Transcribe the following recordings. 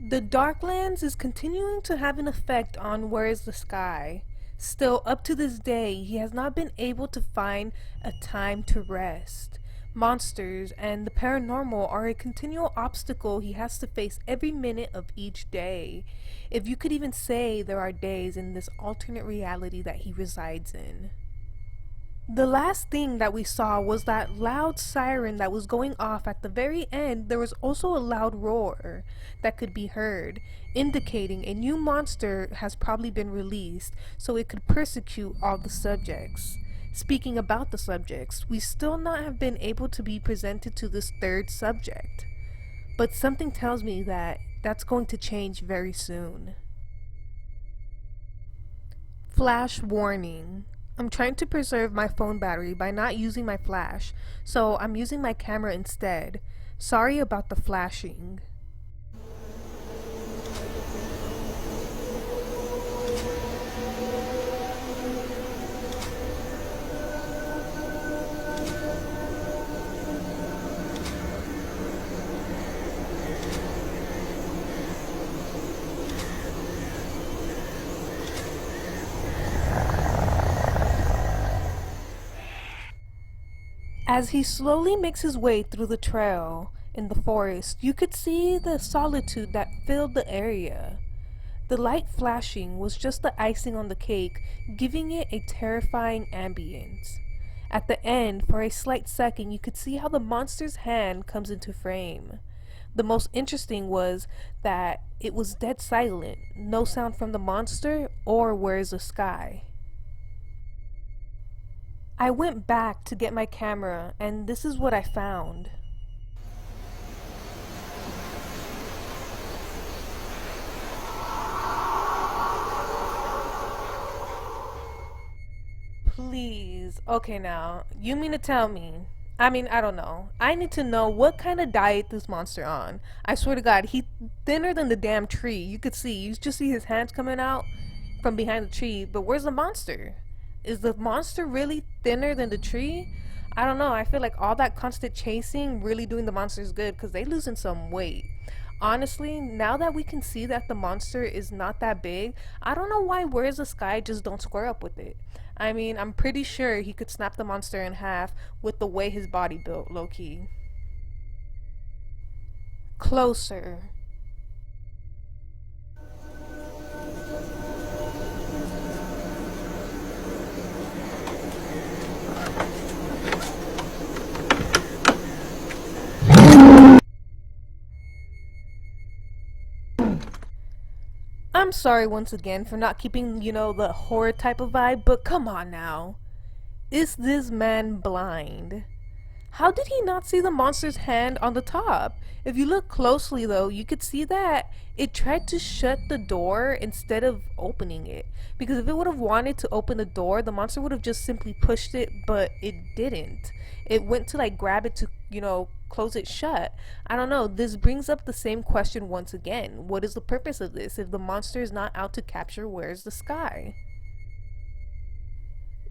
The Darklands is continuing to have an effect on Where is the Sky. Still, up to this day, he has not been able to find a time to rest. Monsters and the paranormal are a continual obstacle he has to face every minute of each day. If you could even say there are days in this alternate reality that he resides in. The last thing that we saw was that loud siren that was going off at the very end. There was also a loud roar that could be heard, indicating a new monster has probably been released so it could persecute all the subjects. Speaking about the subjects, we still not have been able to be presented to this third subject. But something tells me that that's going to change very soon. Flash warning. I'm trying to preserve my phone battery by not using my flash, so I'm using my camera instead. Sorry about the flashing. As he slowly makes his way through the trail in the forest, you could see the solitude that filled the area. The light flashing was just the icing on the cake, giving it a terrifying ambience. At the end, for a slight second, you could see how the monster's hand comes into frame. The most interesting was that it was dead silent, no sound from the monster or Where's the Sky. I went back to get my camera, and this is what I found. Please, okay now, you mean to tell me? I don't know. I need to know what kind of diet this monster on. I swear to God, he's thinner than the damn tree. You could see, you just see his hands coming out from behind the tree, but where's the monster? Is the monster really thinner than the tree? I don't know. I feel like all that constant chasing really doing the monsters good because they losing some weight. Honestly, now that we can see that the monster is not that big, I don't know why Where's the Sky just don't square up with it. I'm pretty sure he could snap the monster in half with the way his body built, low-key. Closer. I'm sorry once again for not keeping, the horror type of vibe, but come on now. Is this man blind? How did he not see the monster's hand on the top? If you look closely though, you could see that it tried to shut the door instead of opening it. Because if it would have wanted to open the door, the monster would have just simply pushed it, but it didn't. It went to grab it to, close it shut. I don't know, this brings up the same question once again. What is the purpose of this if the monster is not out to capture Where's the Sky?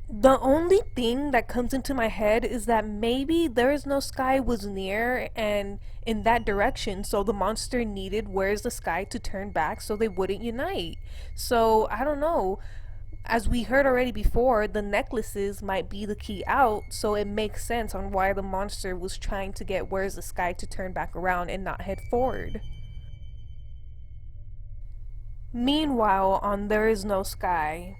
The only thing that comes into my head is that maybe There Is No Sky was near and in that direction, so the monster needed Where's the Sky to turn back so they wouldn't unite. So, I don't know. As we heard already before, the necklaces might be the key out, so it makes sense on why the monster was trying to get Where's the Sky to turn back around and not head forward. Meanwhile, on There Is No Sky,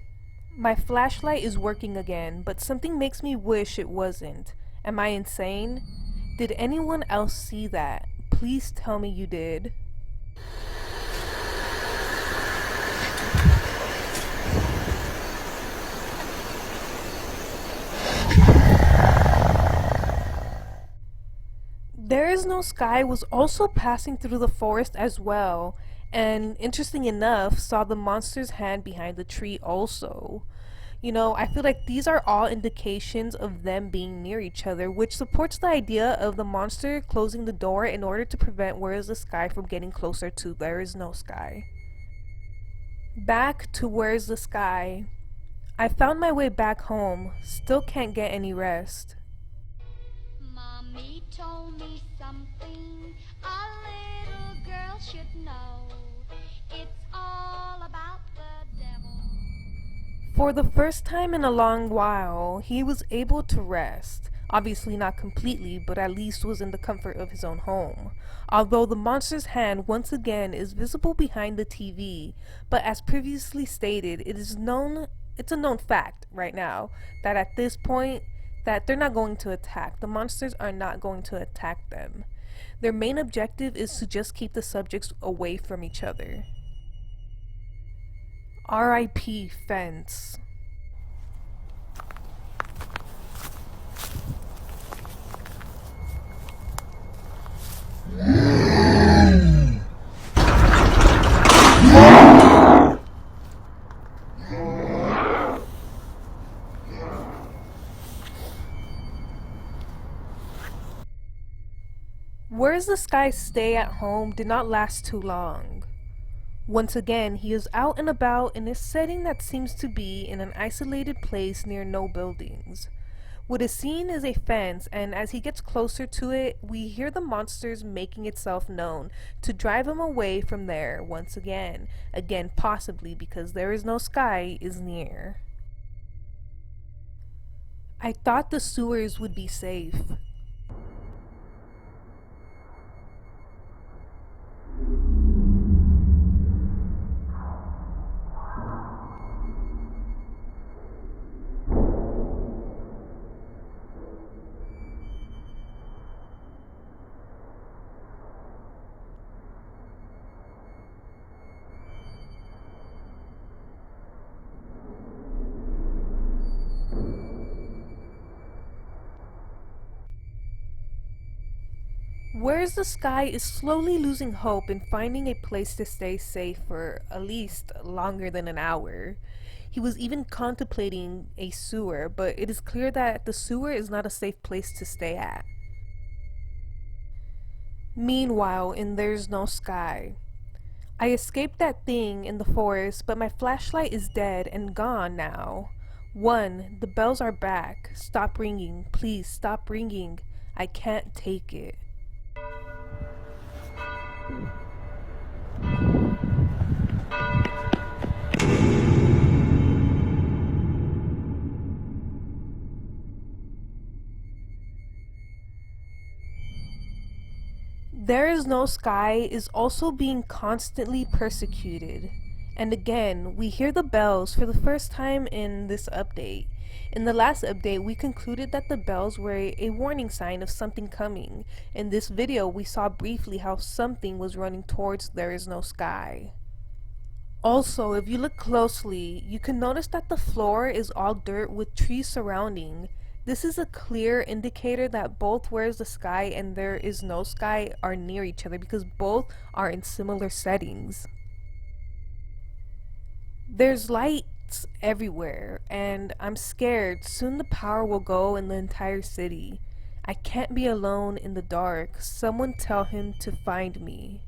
my flashlight is working again, but something makes me wish it wasn't. Am I insane? Did anyone else see that? Please tell me you did. There Is No Sky was also passing through the forest as well, and interesting enough, saw the monster's hand behind the tree also. I feel like these are all indications of them being near each other, which supports the idea of the monster closing the door in order to prevent Where Is the Sky from getting closer to There Is No Sky. Back to Where's the Sky. I found my way back home, still can't get any rest. Mommy told me something a little girl should know. For the first time in a long while, he was able to rest. Obviously not completely, but at least was in the comfort of his own home. Although the monster's hand once again is visible behind the TV, but as previously stated, it's a known fact right now that at this point that they're not going to attack. The monsters are not going to attack them. Their main objective is to just keep the subjects away from each other. R.I.P. Fence. Where's the Sky's stay at home did not last too long. Once again, he is out and about in a setting that seems to be in an isolated place near no buildings. What is seen is a fence, and as he gets closer to it, we hear the monsters making itself known to drive him away from there once again. Again, possibly because there is no Sky is near. I thought the sewers would be safe. Where's the Sky is slowly losing hope in finding a place to stay safe for at least longer than an hour. He was even contemplating a sewer, but it is clear that the sewer is not a safe place to stay at. Meanwhile, in There's No Sky, I escaped that thing in the forest, but my flashlight is dead and gone now. 1. The bells are back. Stop ringing. Please stop ringing. I can't take it. There Is No Sky is also being constantly persecuted. And again, we hear the bells for the first time in this update. In the last update, we concluded that the bells were a warning sign of something coming. In this video, we saw briefly how something was running towards There Is No Sky. Also, if you look closely, you can notice that the floor is all dirt with trees surrounding. This is a clear indicator that both Where's the Sky and There Is No Sky are near each other because both are in similar settings. There's lights everywhere, and I'm scared soon the power will go in the entire city. I can't be alone in the dark. Someone tell him to find me.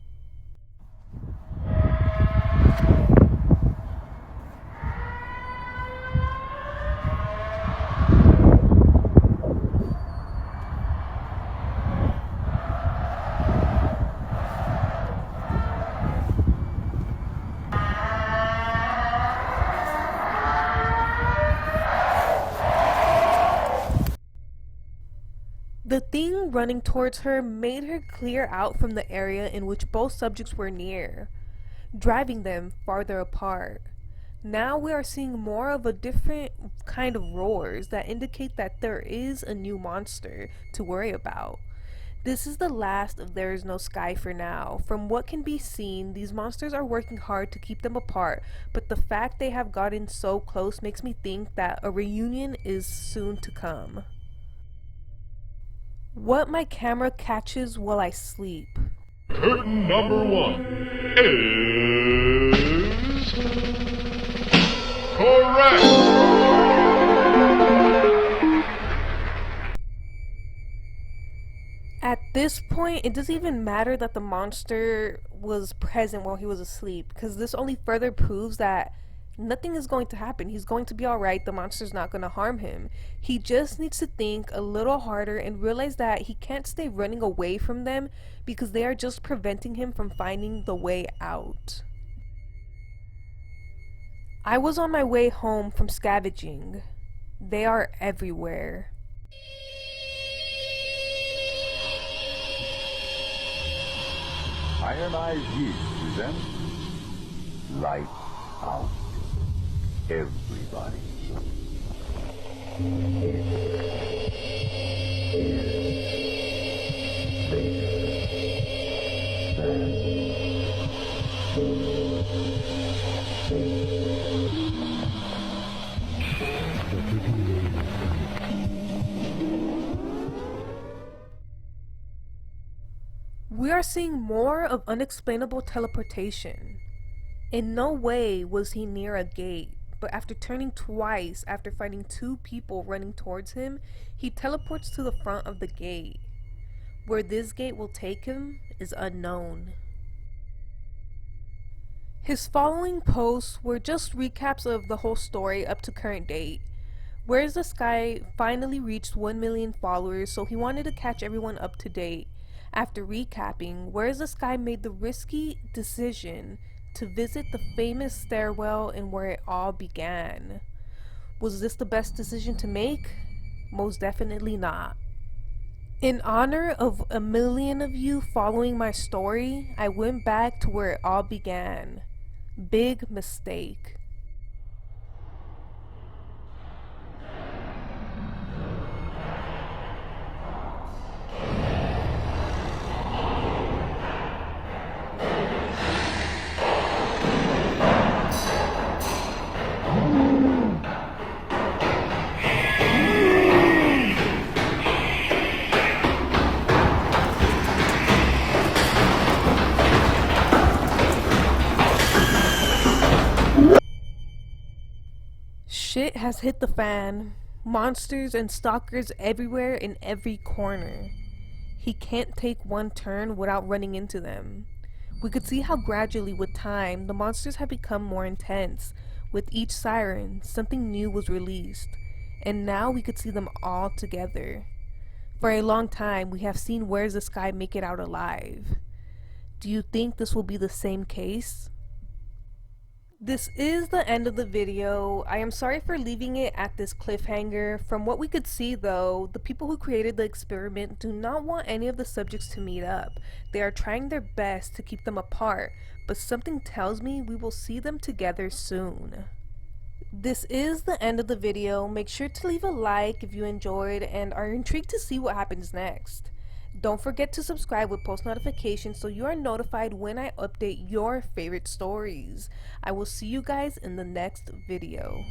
The thing running towards her made her clear out from the area in which both subjects were near, driving them farther apart. Now we are seeing more of a different kind of roars that indicate that there is a new monster to worry about. This is the last of There Is No Sky for now. From what can be seen, these monsters are working hard to keep them apart, but the fact they have gotten so close makes me think that a reunion is soon to come. What my camera catches while I sleep. Curtain number 1 is correct. At this point, it doesn't even matter that the monster was present while he was asleep, because this only further proves that nothing is going to happen. He's going to be alright. The monster's not going to harm him. He just needs to think a little harder and realize that he can't stay running away from them because they are just preventing him from finding the way out. I was on my way home from scavenging. They are everywhere. Iron Eyes Yeast presents Light Out. Everybody. We are seeing more of unexplainable teleportation. In no way was he near a gate, but after turning twice after finding two people running towards him, he teleports to the front of the gate. Where this gate will take him is unknown. His following posts were just recaps of the whole story up to current date. Where's the Sky finally reached 1 million followers, so he wanted to catch everyone up to date. After recapping, Where's the Sky made the risky decision to visit the famous stairwell and where it all began. Was this the best decision to make? Most definitely not. In honor of 1 million of you following my story, I went back to where it all began. Big mistake. Shit has hit the fan. Monsters and stalkers everywhere in every corner. He can't take one turn without running into them. We could see how gradually with time the monsters have become more intense. With each siren, something new was released, and now we could see them all together. For a long time we have seen Where's the Sky make it out alive. Do you think this will be the same case? This is the end of the video. I am sorry for leaving it at this cliffhanger. From what we could see though, the people who created the experiment do not want any of the subjects to meet up. They are trying their best to keep them apart, but something tells me we will see them together soon. This is the end of the video. Make sure to leave a like if you enjoyed and are intrigued to see what happens next. Don't forget to subscribe with post notifications so you are notified when I update your favorite stories. I will see you guys in the next video.